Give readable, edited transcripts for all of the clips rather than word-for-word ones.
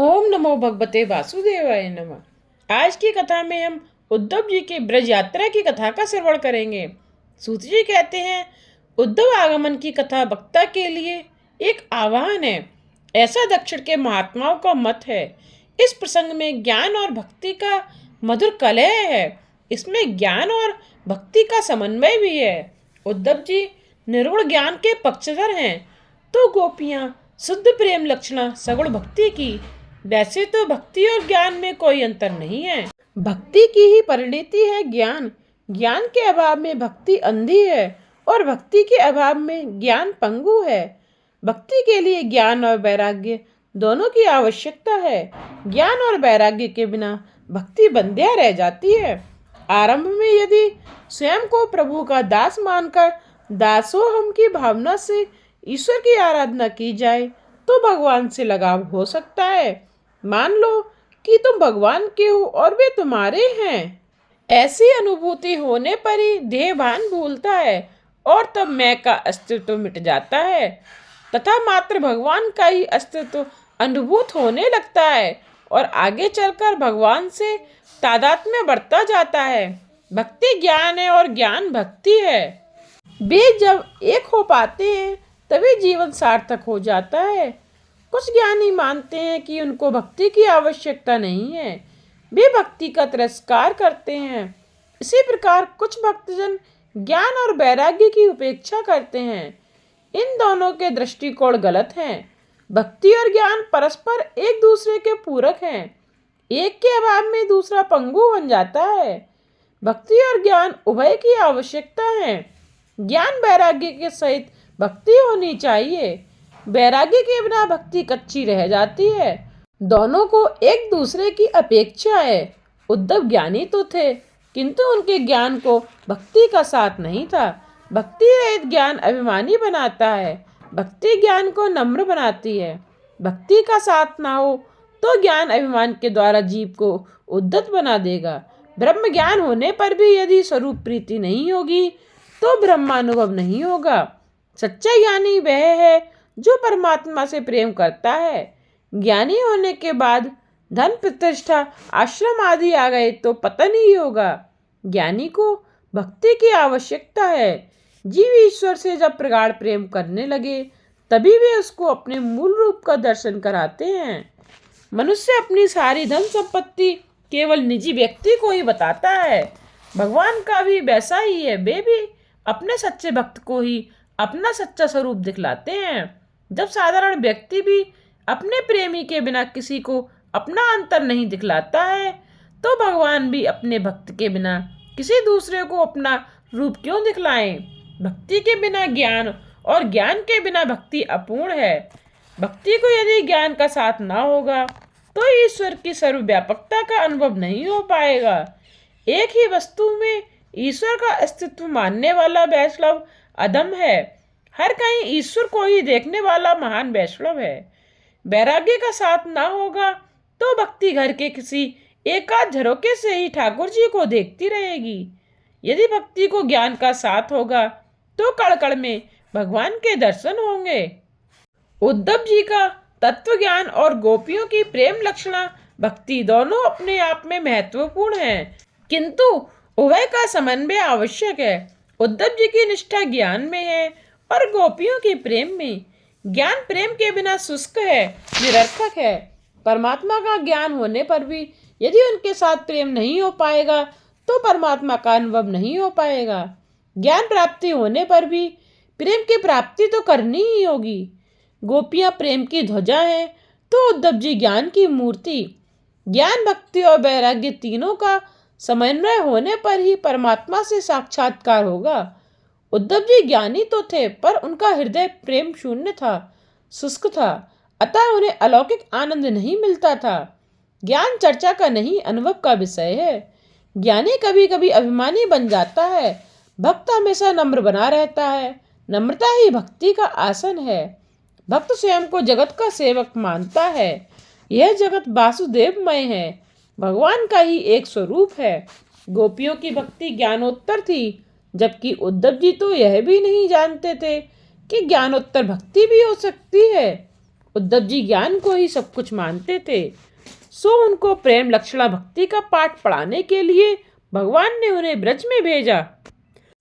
ओम नमो भगवते वासुदेवाय नमः। आज की कथा में हम उद्धव जी के ब्रज यात्रा की कथा का श्रवण करेंगे। सूत जी कहते हैं, उद्धव आगमन की कथा वक्ता के लिए एक आह्वान है, ऐसा दक्षिण के महात्माओं का मत है। इस प्रसंग में ज्ञान और भक्ति का मधुर कलह है। इसमें ज्ञान और भक्ति का समन्वय भी है। उद्धव जी निर्गुण ज्ञान के पक्षधर हैं, तो गोपियां शुद्ध प्रेम लक्षणा सगुण भक्ति की। वैसे तो भक्ति और ज्ञान में कोई अंतर नहीं है। भक्ति की ही परिणति है ज्ञान। ज्ञान के अभाव में भक्ति अंधी है और भक्ति के अभाव में ज्ञान पंगु है। भक्ति के लिए ज्ञान और वैराग्य दोनों की आवश्यकता है। ज्ञान और वैराग्य के बिना भक्ति बंध्या रह जाती है। आरंभ में यदि स्वयं को प्रभु का दास मानकर दासोहम की भावना से ईश्वर की आराधना की जाए तो भगवान से लगाव हो सकता है। मान लो कि तुम भगवान के हो और वे तुम्हारे हैं। ऐसी अनुभूति होने पर ही देहभान भूलता है और तब मैं का अस्तित्व मिट जाता है तथा मात्र भगवान का ही अस्तित्व अनुभूत होने लगता है और आगे चलकर भगवान से तादात्म्य बढ़ता जाता है। भक्ति ज्ञान है और ज्ञान भक्ति है। वे जब एक हो पाते हैं तभी जीवन सार्थक हो जाता है। कुछ ज्ञानी मानते हैं कि उनको भक्ति की आवश्यकता नहीं है, वे भक्ति का तिरस्कार करते हैं। इसी प्रकार कुछ भक्तजन ज्ञान और वैराग्य की उपेक्षा करते हैं। इन दोनों के दृष्टिकोण गलत हैं। भक्ति और ज्ञान परस्पर एक दूसरे के पूरक हैं। एक के अभाव में दूसरा पंगु बन जाता है। भक्ति और ज्ञान उभय की आवश्यकता है। ज्ञान वैराग्य के सहित भक्ति होनी चाहिए। वैराग्य के बिना भक्ति कच्ची रह जाती है। दोनों को एक दूसरे की अपेक्षा है। उद्धव ज्ञानी तो थे, किंतु उनके ज्ञान को भक्ति का साथ नहीं था। भक्ति रहित ज्ञान अभिमानी बनाता है, भक्ति ज्ञान को नम्र बनाती है। भक्ति का साथ ना हो तो ज्ञान अभिमान के द्वारा जीव को उद्धत बना देगा। ब्रह्म ज्ञान होने पर भी यदि स्वरूप प्रीति नहीं होगी तो ब्रह्मानुभव नहीं होगा। सच्चा ज्ञानी वह है जो परमात्मा से प्रेम करता है। ज्ञानी होने के बाद धन प्रतिष्ठा आश्रम आदि आ गए तो पतन ही होगा। ज्ञानी को भक्ति की आवश्यकता है। जीव ईश्वर से जब प्रगाढ़ प्रेम करने लगे तभी वे उसको अपने मूल रूप का दर्शन कराते हैं। मनुष्य अपनी सारी धन संपत्ति केवल निजी व्यक्ति को ही बताता है। भगवान का भी वैसा ही है। वे भी अपने सच्चे भक्त को ही अपना सच्चा स्वरूप दिखलाते हैं। जब साधारण व्यक्ति भी अपने प्रेमी के बिना किसी को अपना अंतर नहीं दिखलाता है तो भगवान भी अपने भक्त के बिना किसी दूसरे को अपना रूप क्यों दिखलाएं। भक्ति के बिना ज्ञान और ज्ञान के बिना भक्ति अपूर्ण है। भक्ति को यदि ज्ञान का साथ ना होगा तो ईश्वर की सर्वव्यापकता का अनुभव नहीं हो पाएगा। एक ही वस्तु में ईश्वर का अस्तित्व मानने वाला वैष्णव अधम है। हर कहीं ईश्वर को ही देखने वाला महान वैष्णव है। वैराग्य का साथ ना होगा तो भक्ति घर के किसी एकाध झरोके से ही ठाकुर जी को देखती रहेगी। यदि भक्ति को ज्ञान का साथ होगा तो कण कण में भगवान के दर्शन होंगे। उद्धव जी का तत्व ज्ञान और गोपियों की प्रेम लक्षणा भक्ति दोनों अपने आप में महत्वपूर्ण हैं, किंतु उभय का समन्वय आवश्यक है। उद्धव जी की निष्ठा ज्ञान में है और गोपियों की प्रेम में। ज्ञान प्रेम के बिना शुष्क है, निरर्थक है। परमात्मा का ज्ञान होने पर भी यदि उनके साथ प्रेम नहीं हो पाएगा तो परमात्मा का अनुभव नहीं हो पाएगा। ज्ञान प्राप्ति होने पर भी प्रेम की प्राप्ति तो करनी ही होगी। गोपियां प्रेम की ध्वजा है तो उद्धव जी ज्ञान की मूर्ति। ज्ञान भक्ति और वैराग्य तीनों का समन्वय होने पर ही परमात्मा से साक्षात्कार होगा। उद्धव जी ज्ञानी तो थे पर उनका हृदय प्रेम शून्य था, शुष्क था, अतः उन्हें अलौकिक आनंद नहीं मिलता था। ज्ञान चर्चा का नहीं, अनुभव का विषय है। ज्ञानी कभी कभी अभिमानी बन जाता है, भक्त हमेशा नम्र बना रहता है। नम्रता ही भक्ति का आसन है। भक्त स्वयं को जगत का सेवक मानता है। यह जगत वासुदेवमय है, भगवान का ही एक स्वरूप है। गोपियों की भक्ति ज्ञानोत्तर थी, जबकि उद्धव जी तो यह भी नहीं जानते थे कि ज्ञानोत्तर भक्ति भी हो सकती है। उद्धव जी ज्ञान को ही सब कुछ मानते थे, सो उनको प्रेम लक्षणा भक्ति का पाठ पढ़ाने के लिए भगवान ने उन्हें ब्रज में भेजा।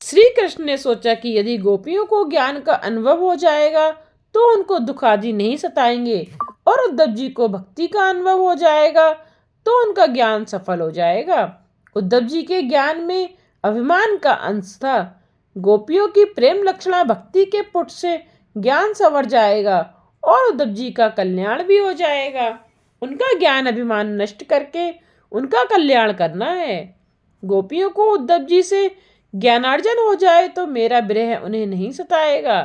श्री कृष्ण ने सोचा कि यदि गोपियों को ज्ञान का अनुभव हो जाएगा तो उनको दुख आदि नहीं सताएंगे, और उद्धव जी को भक्ति का अनुभव हो जाएगा तो उनका ज्ञान सफल हो जाएगा। उद्धव जी के ज्ञान में अभिमान का अंश था। गोपियों की प्रेम लक्षणा भक्ति के पुट से ज्ञान संवर जाएगा और उद्धव जी का कल्याण भी हो जाएगा। उनका ज्ञान अभिमान नष्ट करके उनका कल्याण करना है। गोपियों को उद्धव जी से ज्ञानार्जन हो जाए तो मेरा विरह उन्हें नहीं सताएगा।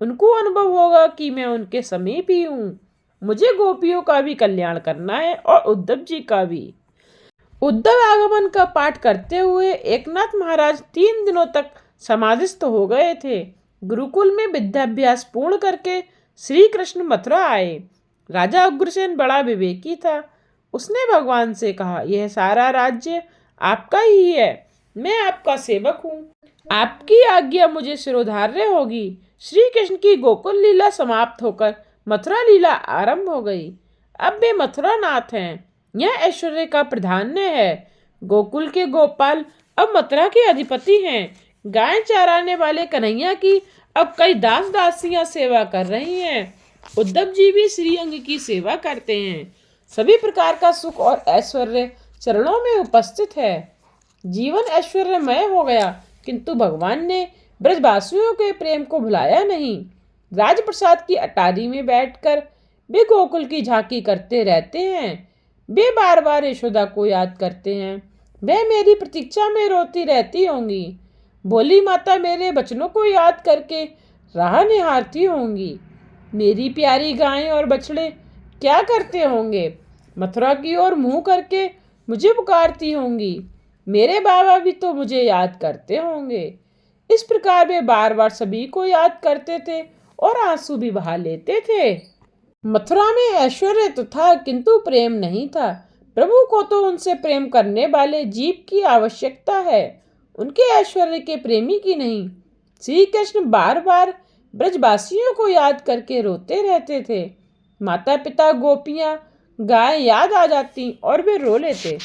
उनको अनुभव होगा कि मैं उनके समीप ही हूँ। मुझे गोपियों का भी कल्याण करना है और उद्धव जी का भी। उद्धव आगमन का पाठ करते हुए एकनाथ महाराज 3 दिनों तक समाधिस्थ हो गए थे। गुरुकुल में विद्याभ्यास पूर्ण करके श्री कृष्ण मथुरा आए। राजा उग्रसेन बड़ा विवेकी था। उसने भगवान से कहा, यह सारा राज्य आपका ही है, मैं आपका सेवक हूँ, आपकी आज्ञा मुझे सिरोधार्य होगी। श्री कृष्ण की गोकुल लीला समाप्त होकर मथुरा लीला आरंभ हो गई। अब वे मथुरा नाथ हैं। यह ऐश्वर्य का प्राधान्य है। गोकुल के गोपाल अब मथुरा के अधिपति हैं। गाय चराने वाले कन्हैया की अब कई दास दासियां सेवा कर रही हैं। उद्धव जी भी श्रीअंग की सेवा करते हैं। सभी प्रकार का सुख और ऐश्वर्य चरणों में उपस्थित है। जीवन ऐश्वर्यमय हो गया, किंतु भगवान ने ब्रजवासियों के प्रेम को भुलाया नहीं। राजप्रसाद की अटारी में बैठकर वे गोकुल की झांकी करते रहते हैं। वे बार बार यशोदा को याद करते हैं। वे मेरी प्रतीक्षा में रोती रहती होंगी। भोली माता मेरे बचनों को याद करके राह निहारती होंगी। मेरी प्यारी गायें और बछड़े क्या करते होंगे? मथुरा की ओर मुंह करके मुझे पुकारती होंगी। मेरे बाबा भी तो मुझे याद करते होंगे। इस प्रकार वे बार बार सभी को याद करते थे और आंसू भी बहा लेते थे। मथुरा में ऐश्वर्य तो था, किंतु प्रेम नहीं था। प्रभु को तो उनसे प्रेम करने वाले जीव की आवश्यकता है, उनके ऐश्वर्य के प्रेमी की नहीं। श्री कृष्ण बार बार ब्रजवासियों को याद करके रोते रहते थे। माता पिता, गोपियां, गाय याद आ जाती और वे रो लेते।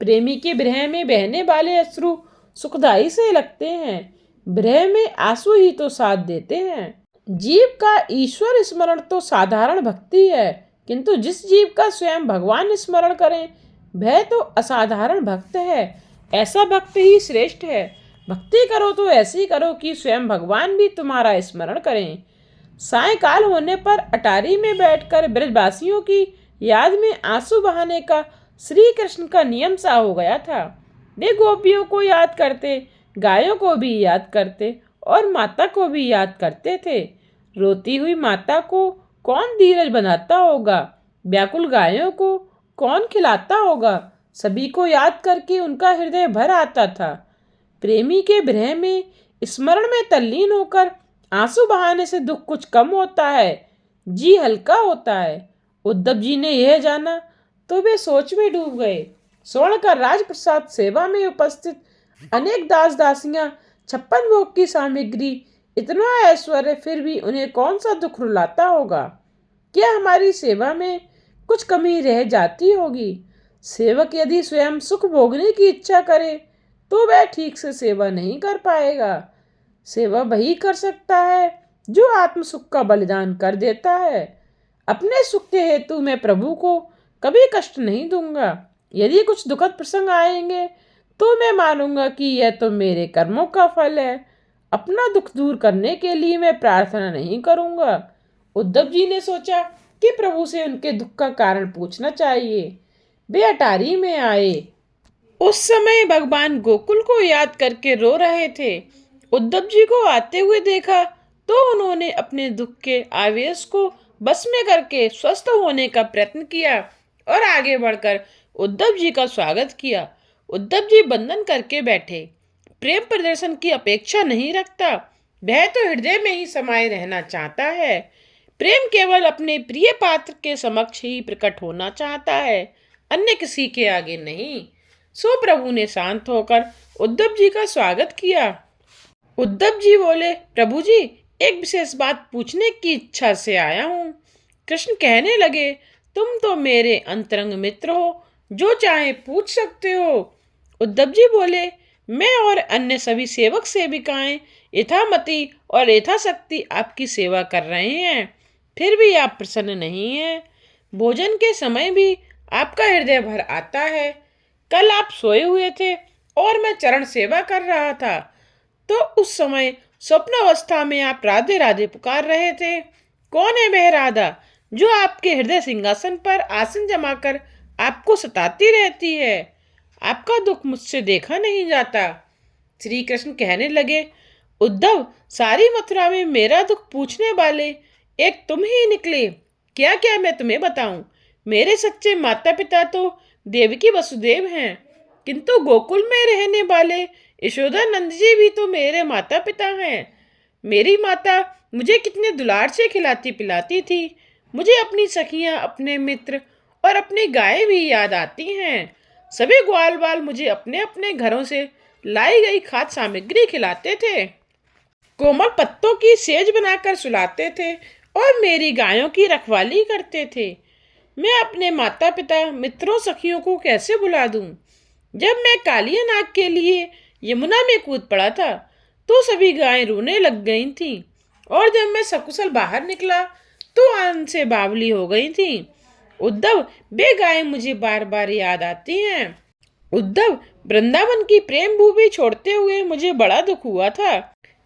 प्रेमी के विरह में बहने वाले अश्रु सुखदायी से लगते हैं। विरह में आंसू ही तो साथ देते हैं। जीव का ईश्वर स्मरण तो साधारण भक्ति है, किंतु जिस जीव का स्वयं भगवान स्मरण करे वह तो असाधारण भक्त है। ऐसा भक्त ही श्रेष्ठ है। भक्ति करो तो ऐसी करो कि स्वयं भगवान भी तुम्हारा स्मरण करें। सायंकाल होने पर अटारी में बैठकर ब्रजवासियों की याद में आंसू बहाने का श्री कृष्ण का नियम सा हो गया था। वे गोपियों को याद करते, गायों को भी याद करते और माता को भी याद करते थे। रोती हुई माता को कौन धीरज बनाता होगा? व्याकुल गायों को कौन खिलाता होगा? सभी को याद करके उनका हृदय भर आता था। प्रेमी के विरह में स्मरण में तल्लीन होकर आंसू बहाने से दुख कुछ कम होता है, जी हल्का होता है। उद्धव जी ने यह जाना तो वे सोच में डूब गए। स्वर्ण का राजप्रसाद, सेवा में उपस्थित अनेक दास दासियां, 56 भोग की सामग्री, इतना ऐश्वर्य, फिर भी उन्हें कौन सा दुख रुलाता होगा? क्या हमारी सेवा में कुछ कमी रह जाती होगी? सेवक यदि स्वयं सुख भोगने की इच्छा करे तो वह ठीक से सेवा नहीं कर पाएगा। सेवा वही कर सकता है जो आत्म सुख का बलिदान कर देता है। अपने सुख के हेतु मैं प्रभु को कभी कष्ट नहीं दूंगा। यदि कुछ दुखद प्रसंग आएंगे तो मैं मानूंगा कि यह तो मेरे कर्मों का फल है। अपना दुख दूर करने के लिए मैं प्रार्थना नहीं करूंगा। उद्धव जी ने सोचा कि प्रभु से उनके दुख का कारण पूछना चाहिए। वे अटारी में आए। उस समय भगवान गोकुल को याद करके रो रहे थे। उद्धव जी को आते हुए देखा तो उन्होंने अपने दुख के आवेश को बस में करके स्वस्थ होने का प्रयत्न किया और आगे बढ़कर उद्धव जी का स्वागत किया। उद्धव जी बंदन करके बैठे। प्रेम प्रदर्शन की अपेक्षा नहीं रखता, वह तो हृदय में ही समाये रहना चाहता है। प्रेम केवल अपने प्रिय पात्र के समक्ष ही प्रकट होना चाहता है, अन्य किसी के आगे नहीं। सो प्रभु ने शांत होकर उद्धव जी का स्वागत किया। उद्धव जी बोले, प्रभु जी, एक विशेष बात पूछने की इच्छा से आया हूँ। कृष्ण कहने लगे, तुम तो मेरे अंतरंग मित्र हो, जो चाहे पूछ सकते हो। उद्धव जी बोले, मैं और अन्य सभी सेवक सेविकाएं यथामति और यथाशक्ति आपकी सेवा कर रहे हैं, फिर भी आप प्रसन्न नहीं हैं। भोजन के समय भी आपका हृदय भर आता है। कल आप सोए हुए थे और मैं चरण सेवा कर रहा था, तो उस समय स्वप्न अवस्था में आप राधे राधे पुकार रहे थे। कौन है वह राधा जो आपके हृदय सिंहासन पर आसन जमाकर आपको सताती रहती है? आपका दुख मुझसे देखा नहीं जाता। श्री कृष्ण कहने लगे, उद्धव, सारी मथुरा में मेरा दुख पूछने वाले एक तुम ही निकले। क्या क्या मैं तुम्हें बताऊं? मेरे सच्चे माता पिता तो देवकी वसुदेव हैं, किंतु गोकुल में रहने वाले यशोदा नंद जी भी तो मेरे माता पिता हैं। मेरी माता मुझे कितने दुलार से खिलाती पिलाती थी। मुझे अपनी सखियां, अपने मित्र और अपनी गायें भी याद आती हैं। सभी ग्वाल बाल मुझे अपने अपने घरों से लाई गई खाद्य सामग्री खिलाते थे, कोमल पत्तों की सेज बनाकर सुलाते थे और मेरी गायों की रखवाली करते थे। मैं अपने माता पिता, मित्रों, सखियों को कैसे भुला दूं? जब मैं कालिया नाग के लिए यमुना में कूद पड़ा था, तो सभी गायें रोने लग गई थीं, और जब मैं सकुशल बाहर निकला, तो आनंद से बावली हो गई थीं। उद्धव, वे गायें मुझे बार बार याद आती हैं। उद्धव, वृंदावन की प्रेम भूमि छोड़ते हुए मुझे बड़ा दुख हुआ था।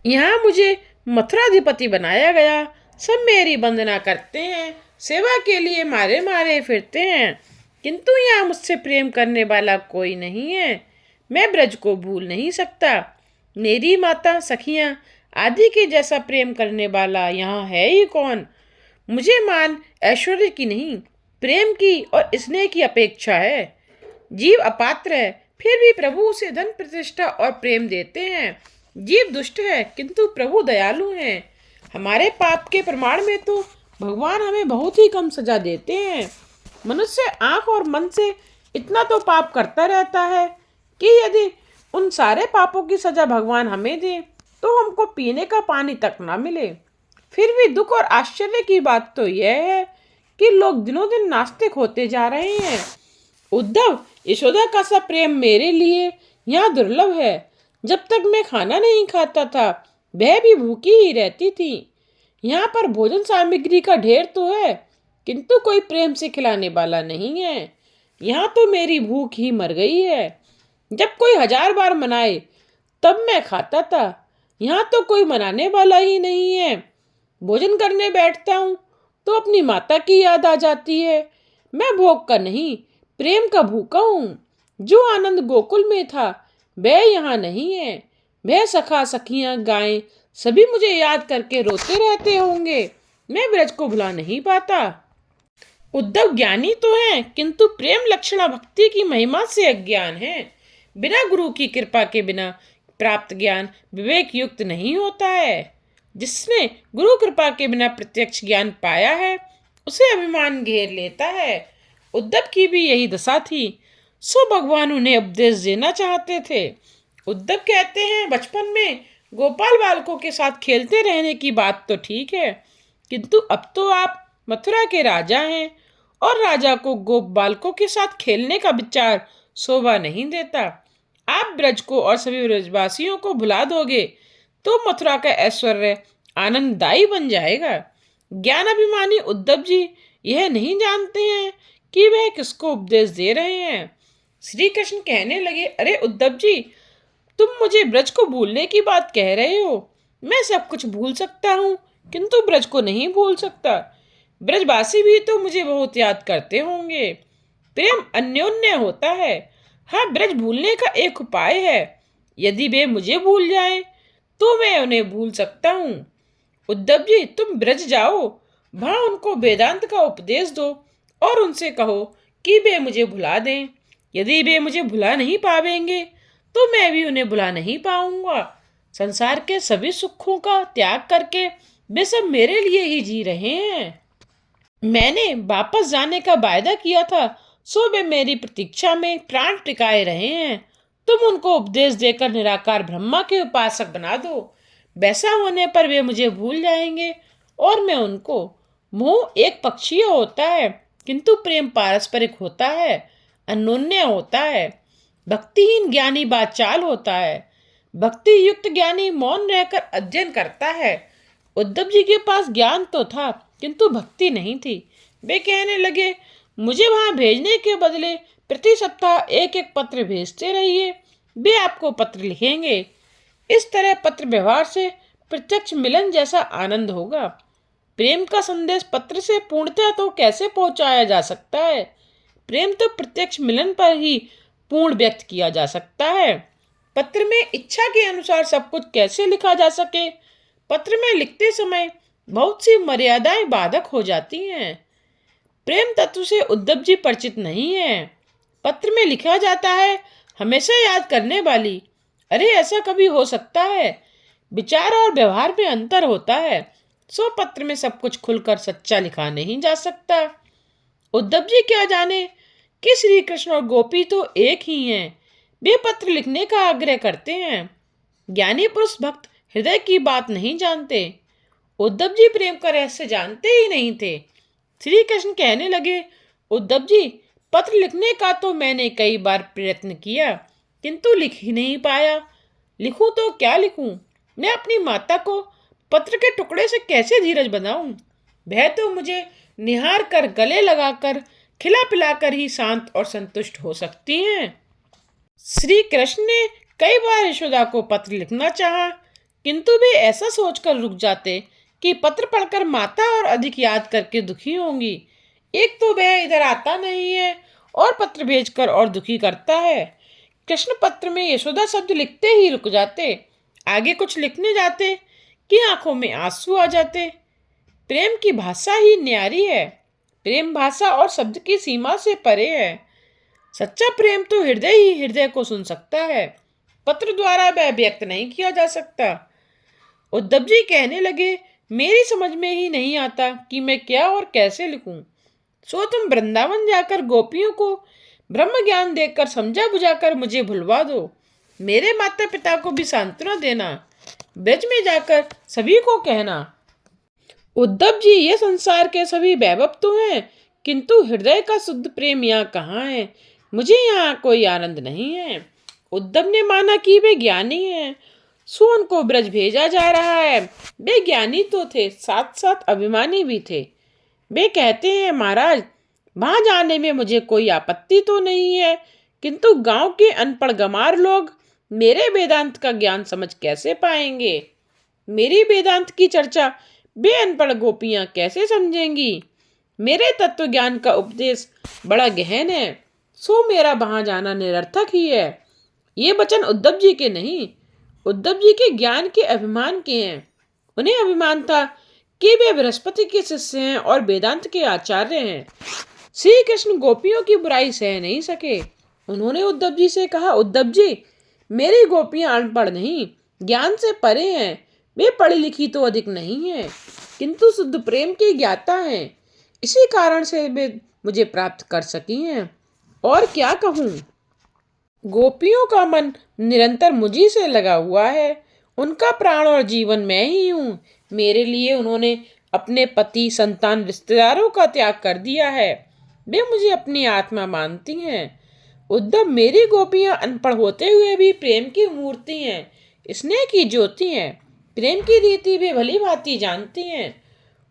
यहाँ मुझे मथुराधिपति बनाया गया। सब मेरी वंदना करते हैं, सेवा के लिए मारे मारे फिरते हैं, किंतु यहाँ मुझसे प्रेम करने वाला कोई नहीं है। मैं ब्रज को भूल नहीं सकता। मेरी माता, सखियाँ आदि के जैसा प्रेम करने वाला यहाँ है ही कौन? मुझे मान ऐश्वर्य की नहीं, प्रेम की और स्नेह की अपेक्षा है। जीव अपात्र है, फिर भी प्रभु उसे धन, प्रतिष्ठा और प्रेम देते हैं। जीव दुष्ट है, किंतु प्रभु दयालु हैं। हमारे पाप के प्रमाण में तो भगवान हमें बहुत ही कम सजा देते हैं। मनुष्य आंख और मन से इतना तो पाप करता रहता है कि यदि उन सारे पापों की सजा भगवान हमें दे, तो हमको पीने का पानी तक ना मिले। फिर भी दुख और आश्चर्य की बात तो यह है कि लोग दिनों दिन नास्तिक होते जा रहे हैं। उद्धव, यशोदा का सा प्रेम मेरे लिए यहाँ दुर्लभ है। जब तक मैं खाना नहीं खाता था, वह भी भूखी ही रहती थी। यहाँ पर भोजन सामग्री का ढेर तो है, किंतु कोई प्रेम से खिलाने वाला नहीं है। यहाँ तो मेरी भूख ही मर गई है। जब कोई 1000 बार मनाए तब मैं खाता था, यहाँ तो कोई मनाने वाला ही नहीं है। भोजन करने बैठता हूँ तो अपनी माता की याद आ जाती है। मैं भोग का नहीं, प्रेम का भूखा हूँ। जो आनंद गोकुल में था, वह यहाँ नहीं है। वह सखा, सखियाँ, गायें सभी मुझे याद करके रोते रहते होंगे। मैं ब्रज को भुला नहीं पाता। उद्धव, ज्ञानी तो हैं, किंतु प्रेम लक्षणा भक्ति की महिमा से अज्ञान है। बिना गुरु की कृपा के बिना प्राप्त ज्ञान विवेक युक्त नहीं होता है। जिसने गुरु कृपा के बिना प्रत्यक्ष ज्ञान पाया है, उसे अभिमान घेर लेता है। उद्धव की भी यही दशा थी, सो भगवान उन्हें उपदेश देना चाहते थे। उद्धव कहते हैं, बचपन में गोपाल बालकों के साथ खेलते रहने की बात तो ठीक है, किंतु अब तो आप मथुरा के राजा हैं और राजा को गोप बालकों के साथ खेलने का विचार शोभा नहीं देता। आप ब्रज को और सभी ब्रजवासियों को भुला दोगे तो मथुरा का ऐश्वर्य आनंददायी बन जाएगा। ज्ञान अभिमानी उद्धव जी यह नहीं जानते हैं कि वह किसको उपदेश दे रहे हैं। श्री कृष्ण कहने लगे, अरे उद्धव जी, तुम मुझे ब्रज को भूलने की बात कह रहे हो। मैं सब कुछ भूल सकता हूँ, किंतु ब्रज को नहीं भूल सकता। ब्रजवासी भी तो मुझे बहुत याद करते होंगे। प्रेम अन्योन्य होता है। हाँ, ब्रज भूलने का एक उपाय है। यदि वे मुझे भूल जाएं, तो मैं उन्हें भूल सकता हूँ। उद्धव जी, तुम ब्रज जाओ, वहां उनको वेदांत का उपदेश दो और उनसे कहो कि वे मुझे भुला दें। यदि वे मुझे भुला नहीं पावेंगे, तो मैं भी उन्हें भुला नहीं पाऊंगा। संसार के सभी सुखों का त्याग करके वे सब मेरे लिए ही जी रहे हैं। मैंने वापस जाने का वायदा किया था, सो वे मेरी प्रतीक्षा में प्राण टिकाए रहे हैं। तुम उनको उपदेश देकर निराकार ब्रह्मा के उपासक बना दो। वैसा होने पर वे मुझे भूल जाएंगे और मैं उनको मोह एक पक्षीय होता है, किंतु प्रेम पारस्परिक होता है, अन्योन्य होता है। भक्तिहीन ज्ञानी बाचाल होता है। भक्ति युक्त ज्ञानी मौन रहकर अध्ययन करता है। उद्धव जी के पास ज्ञान तो था, किंतु भक्ति नहीं थी। वे कहने लगे, मुझे वहां भेजने के बदले प्रति सप्ताह एक एक पत्र भेजते रहिए, वे आपको पत्र लिखेंगे। इस तरह पत्र व्यवहार से प्रत्यक्ष मिलन जैसा आनंद होगा। प्रेम का संदेश पत्र से पूर्णतः तो कैसे पहुंचाया जा सकता है? प्रेम तो प्रत्यक्ष मिलन पर ही पूर्ण व्यक्त किया जा सकता है। पत्र में इच्छा के अनुसार सब कुछ कैसे लिखा जा सके? पत्र में लिखते समय बहुत सी मर्यादाएं बाधक हो जाती हैं। प्रेम तत्व से उद्धव जी परिचित नहीं है। पत्र में लिखा जाता है, हमेशा याद करने वाली। अरे ऐसा कभी हो सकता है? विचार और व्यवहार में अंतर होता है, सो पत्र में सब कुछ खुलकर सच्चा लिखा नहीं जा सकता। उद्धव जी क्या जाने कि श्री कृष्ण और गोपी तो एक ही हैं। वे पत्र लिखने का आग्रह करते हैं। ज्ञानी पुरुष भक्त हृदय की बात नहीं जानते। उद्धव जी प्रेम का रहस्य जानते ही नहीं थे। श्री कृष्ण कहने लगे, उद्धव जी, पत्र लिखने का तो मैंने कई बार प्रयत्न किया, किंतु लिख ही नहीं पाया। लिखूं तो क्या लिखूं? मैं अपनी माता को पत्र के टुकड़े से कैसे धीरज बनाऊं? वह तो मुझे निहार कर, गले लगाकर, खिला पिलाकर ही शांत और संतुष्ट हो सकती हैं। श्री कृष्ण ने कई बार यशोदा को पत्र लिखना चाहा, किंतु वे ऐसा सोचकर रुक जाते कि पत्र पढ़कर माता और अधिक याद करके दुखी होंगी। एक तो वह इधर आता नहीं है और पत्र भेजकर और दुखी करता है। कृष्ण पत्र में यशोदा शब्द लिखते ही रुक जाते, आगे कुछ लिखने जाते कि आंखों में आंसू आ जाते। प्रेम की भाषा ही न्यारी है। प्रेम भाषा और शब्द की सीमा से परे है। सच्चा प्रेम तो हृदय ही हृदय को सुन सकता है, पत्र द्वारा वह व्यक्त नहीं किया जा सकता। उद्धव जी कहने लगे, मेरी समझ में ही नहीं आता कि मैं क्या और कैसे लिखूं। सो तुम वृंदावन जाकर गोपियों को ब्रह्म ज्ञान देकर समझा बुझाकर मुझे भुलवा दो। मेरे माता पिता को भी सांत्वना देना। ब्रज में जाकर सभी को कहना, उद्धव जी, ये संसार के सभी वैभव तो हैं, किंतु हृदय का शुद्ध प्रेम यहाँ कहाँ है? मुझे यहाँ कोई आनंद नहीं है। उद्धव ने माना कि वे ज्ञानी हैं, सो उनको ब्रज भेजा जा रहा है। वे ज्ञानी तो थे, साथ साथ अभिमानी भी थे। वे कहते हैं, महाराज, वहां जाने में मुझे कोई आपत्ति तो नहीं है, किंतु गांव के अनपढ़ गंवार लोग मेरे वेदांत का ज्ञान समझ कैसे पाएंगे? मेरी वेदांत की चर्चा वे अनपढ़ गोपियां कैसे समझेंगी? मेरे तत्व ज्ञान का उपदेश बड़ा गहन है, सो मेरा वहां जाना निरर्थक ही है। ये वचन उद्धव जी के नहीं, उद्धव जी के ज्ञान के अभिमान के हैं। उन्हें अभिमान था कि वे बृहस्पति के शिष्य हैं और वेदांत के आचार्य हैं। श्री कृष्ण गोपियों की बुराई सह नहीं सके। उन्होंने उद्धव जी से कहा, उद्धव जी, मेरी गोपियां अनपढ़ नहीं, ज्ञान से परे हैं। वे पढ़ी लिखी तो अधिक नहीं है, किंतु शुद्ध प्रेम की ज्ञाता हैं। इसी कारण से वे मुझे प्राप्त कर सकी हैं। और क्या कहूँ? गोपियों का मन निरंतर मुझी से लगा हुआ है। उनका प्राण और जीवन मैं ही हूँ। मेरे लिए उन्होंने अपने पति, संतान, रिश्तेदारों का त्याग कर दिया है। वे मुझे अपनी आत्मा मानती हैं। उद्धव, मेरी गोपियां अनपढ़ होते हुए भी प्रेम की मूर्ति हैं, स्नेह की ज्योति हैं। प्रेम की रीति वे भली भांति जानती हैं।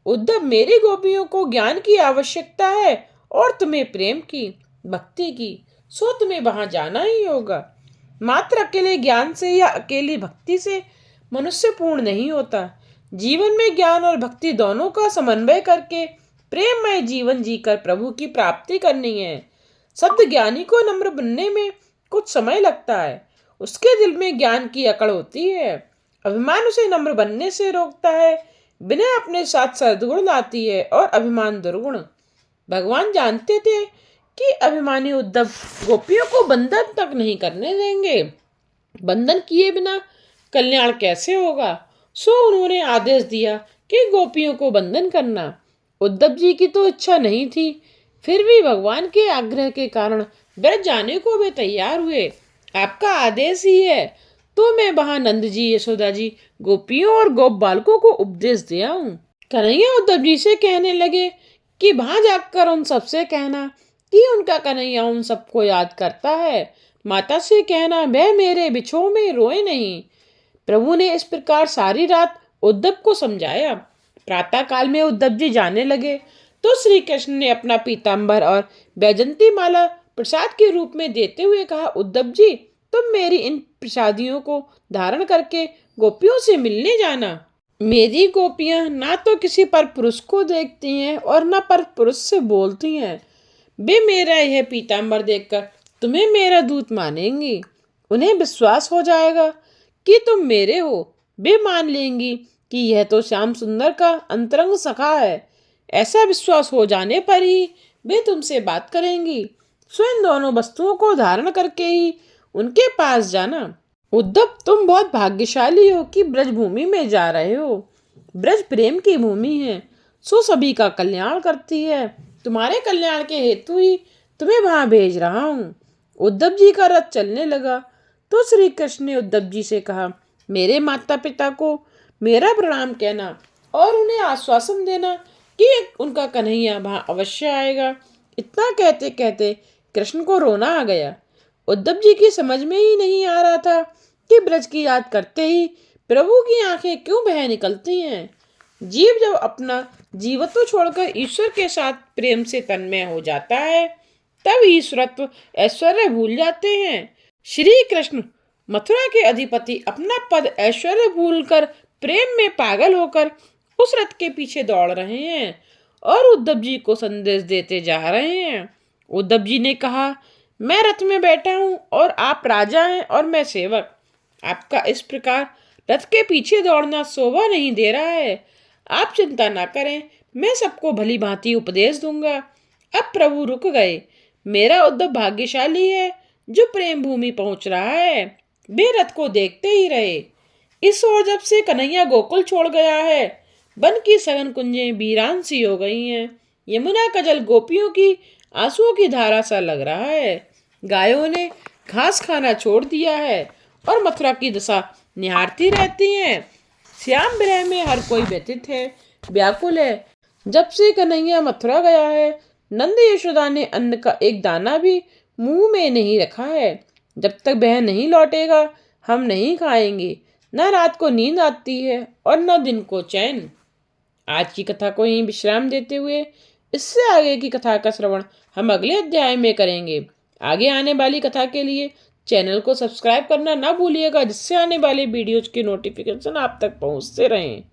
उद्धव, मेरी गोपियों को ज्ञान की आवश्यकता है और तुम्हें प्रेम की, भक्ति की, सो तुम्हें वहां जाना ही होगा। मात्र अकेले ज्ञान से या अकेली भक्ति से मनुष्य पूर्ण नहीं होता। जीवन में ज्ञान और भक्ति दोनों का समन्वय करके प्रेममय जीवन जीकर प्रभु की प्राप्ति करनी है। शब्द ज्ञानी को नम्र बनने में कुछ समय लगता है। उसके दिल में ज्ञान की अकड़ होती है। अभिमान उसे नम्र बनने से रोकता है। विनय अपने साथ सद्गुण लाती है और अभिमान दुर्गुण। भगवान जानते थे कि अभिमानी उद्धव गोपियों को बंधन तक नहीं करने देंगे। बंधन किए बिना कल्याण कैसे होगा? सो उन्होंने आदेश दिया कि गोपियों को बंधन करना। उद्धव जी की तो इच्छा नहीं थी, फिर भी भगवान के आग्रह के कारण ब्रज जाने को वे तैयार हुए। आपका आदेश ही है तो मैं वहां नंद जी, यशोदा जी, गोपियों और गोप बालकों को उपदेश दे आऊं। कन्हैया उद्धव जी से कहने लगे कि वहां जाकर उन सबसे कहना कि उनका कन्हैया उन सबको याद करता है। माता से कहना वह मेरे बिछोह में रोए नहीं। प्रभु ने इस प्रकार सारी रात उद्धव को समझाया। प्रातः काल में उद्धव जी जाने लगे तो श्री कृष्ण ने अपना पीताम्बर और बैजंती माला प्रसाद के रूप में देते हुए कहा, उद्धव जी तुम मेरी इन प्रसादियों को धारण करके गोपियों से मिलने जाना। मेरी गोपियां ना तो किसी पर पुरुष को देखती हैं और ना पर पुरुष से बोलती हैं। वे मेरा यह पीताम्बर देखकर तुम्हें मेरा दूत मानेंगी। उन्हें विश्वास हो जाएगा कि तुम मेरे हो। वे मान लेंगी कि यह तो श्याम सुंदर का अंतरंग सखा है। ऐसा विश्वास हो जाने पर ही वे तुमसे बात करेंगी। सो इन दोनों वस्तुओं को धारण करके ही उनके पास जाना। उद्धव तुम बहुत भाग्यशाली हो कि ब्रज भूमि में जा रहे हो। ब्रज प्रेम की भूमि है, सो सभी का कल्याण करती है। तुम्हारे कल्याण के हेतु ही तुम्हें वहां भेज रहा हूँ। उद्धव जी का रथ चलने लगा तो श्री कृष्ण ने उद्धव जी से कहा, मेरे माता पिता को मेरा प्रणाम कहना और उन्हें आश्वासन देना कि उनका कन्हैया वहां अवश्य आएगा। इतना कहते कहते कृष्ण को रोना आ गया। उद्धव जी की समझ में ही नहीं आ रहा था कि ब्रज की याद करते ही प्रभु की आंखें क्यों बह निकलती हैं। जीव जब अपना जीवत्व छोड़कर ईश्वर के साथ प्रेम से तन्मय हो जाता है तब ईश्वरत्व ऐश्वर्य भूल जाते हैं। श्री कृष्ण मथुरा के अधिपति अपना पद ऐश्वर्य भूलकर प्रेम में पागल होकर उस रथ के पीछे दौड़ रहे हैं और उद्धव जी को संदेश देते जा रहे हैं। उद्धव जी ने कहा, मैं रथ में बैठा हूं और आप राजा हैं और मैं सेवक। आपका इस प्रकार रथ के पीछे दौड़ना शोभा नहीं दे रहा है। आप चिंता ना करें, मैं सबको भली भांति उपदेश दूंगा। अब प्रभु रुक गए। मेरा उद्धव भाग्यशाली है जो प्रेम भूमि पहुंच रहा है। वे रथ को देखते ही रहे। इस ओर जब से कन्हैया गोकुल छोड़ गया है, वन की सघन कुंजें वीरान सी हो गई हैं। यमुना का जल गोपियों की आंसुओं की धारा सा लग रहा है। गायों ने घास खाना छोड़ दिया है और मथुरा की दशा निहारती रहती हैं। श्याम विरह में हर कोई व्यथित है, व्याकुल है। जब से कन्हैया मथुरा गया है, नंद यशोदा ने अन्न का एक दाना भी मुंह में नहीं रखा है। जब तक वह नहीं लौटेगा हम नहीं खाएंगे। न रात को नींद आती है और न दिन को चैन। आज की कथा को यहीं विश्राम देते हुए इससे आगे की कथा का श्रवण हम अगले अध्याय में करेंगे। आगे आने वाली कथा के लिए चैनल को सब्सक्राइब करना ना भूलिएगा, जिससे आने वाले वीडियोज के नोटिफिकेशन आप तक पहुंचते रहें।